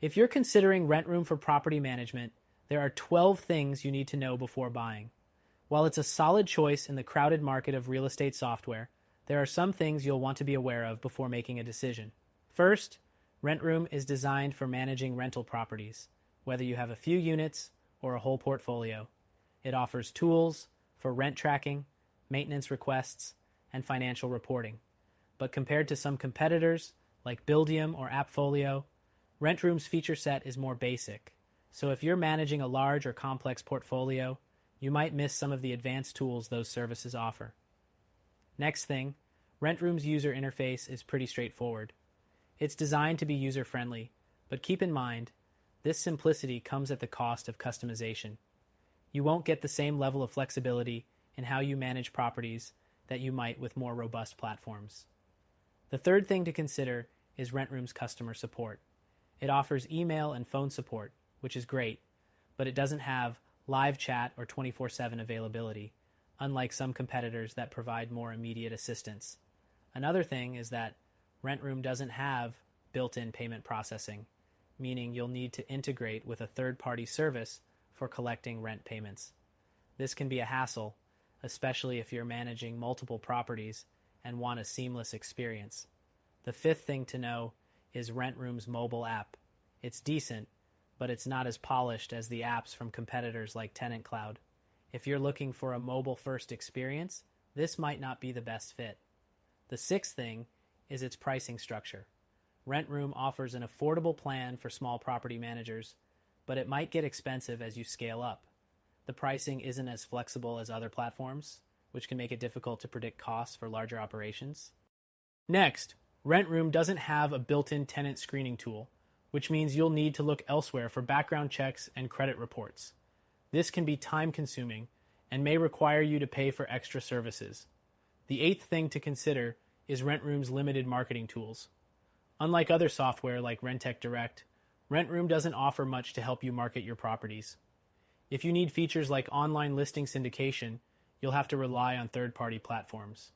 If you're considering Rentroom for property management, there are 12 things you need to know before buying. While it's a solid choice in the crowded market of real estate software, there are some things you'll want to be aware of before making a decision. First, Rentroom is designed for managing rental properties, whether you have a few units or a whole portfolio. It offers tools for rent tracking, maintenance requests, and financial reporting. But compared to some competitors like Buildium or Appfolio, Rentroom's feature set is more basic. So if you're managing a large or complex portfolio, you might miss some of the advanced tools those services offer. Next thing, Rentroom's user interface is pretty straightforward. It's designed to be user-friendly, but keep in mind, this simplicity comes at the cost of customization. You won't get the same level of flexibility in how you manage properties that you might with more robust platforms. The third thing to consider is Rentroom's customer support. It offers email and phone support, which is great, but it doesn't have live chat or 24/7 availability, unlike some competitors that provide more immediate assistance. Another thing is that Rentroom doesn't have built-in payment processing, meaning you'll need to integrate with a third-party service for collecting rent payments. This can be a hassle, especially if you're managing multiple properties and want a seamless experience. The fifth thing to know is Rentroom's mobile app. It's decent, but it's not as polished as the apps from competitors like Tenant Cloud. If you're looking for a mobile-first experience, this might not be the best fit. The sixth thing is its pricing structure. Rentroom offers an affordable plan for small property managers, but it might get expensive as you scale up. The pricing isn't as flexible as other platforms, which can make it difficult to predict costs for larger operations. Next, Rentroom doesn't have a built-in tenant screening tool, which means you'll need to look elsewhere for background checks and credit reports. This can be time-consuming and may require you to pay for extra services. The eighth thing to consider is Rentroom's limited marketing tools. Unlike other software like Rentec Direct, Rentroom doesn't offer much to help you market your properties. If you need features like online listing syndication, you'll have to rely on third-party platforms.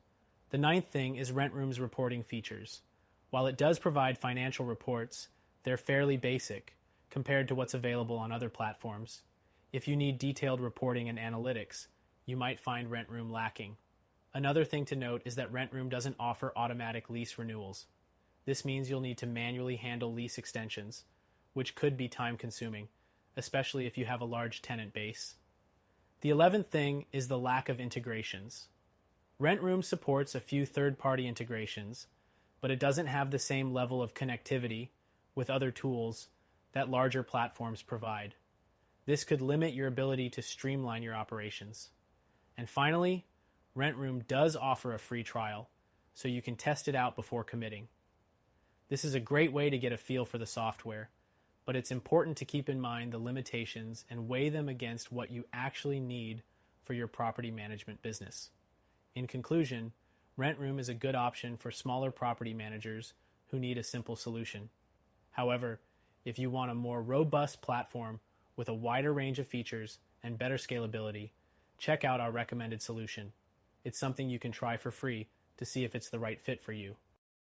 The ninth thing is Rentroom's reporting features. While it does provide financial reports, they're fairly basic compared to what's available on other platforms. If you need detailed reporting and analytics, you might find Rentroom lacking. Another thing to note is that Rentroom doesn't offer automatic lease renewals. This means you'll need to manually handle lease extensions, which could be time-consuming, especially if you have a large tenant base. The 11th thing is the lack of integrations. Rentroom supports a few third-party integrations, but it doesn't have the same level of connectivity with other tools that larger platforms provide. This could limit your ability to streamline your operations. And finally, Rentroom does offer a free trial, so you can test it out before committing. This is a great way to get a feel for the software, but it's important to keep in mind the limitations and weigh them against what you actually need for your property management business. In conclusion, Rentroom is a good option for smaller property managers who need a simple solution. However, if you want a more robust platform with a wider range of features and better scalability, check out our recommended solution. It's something you can try for free to see if it's the right fit for you.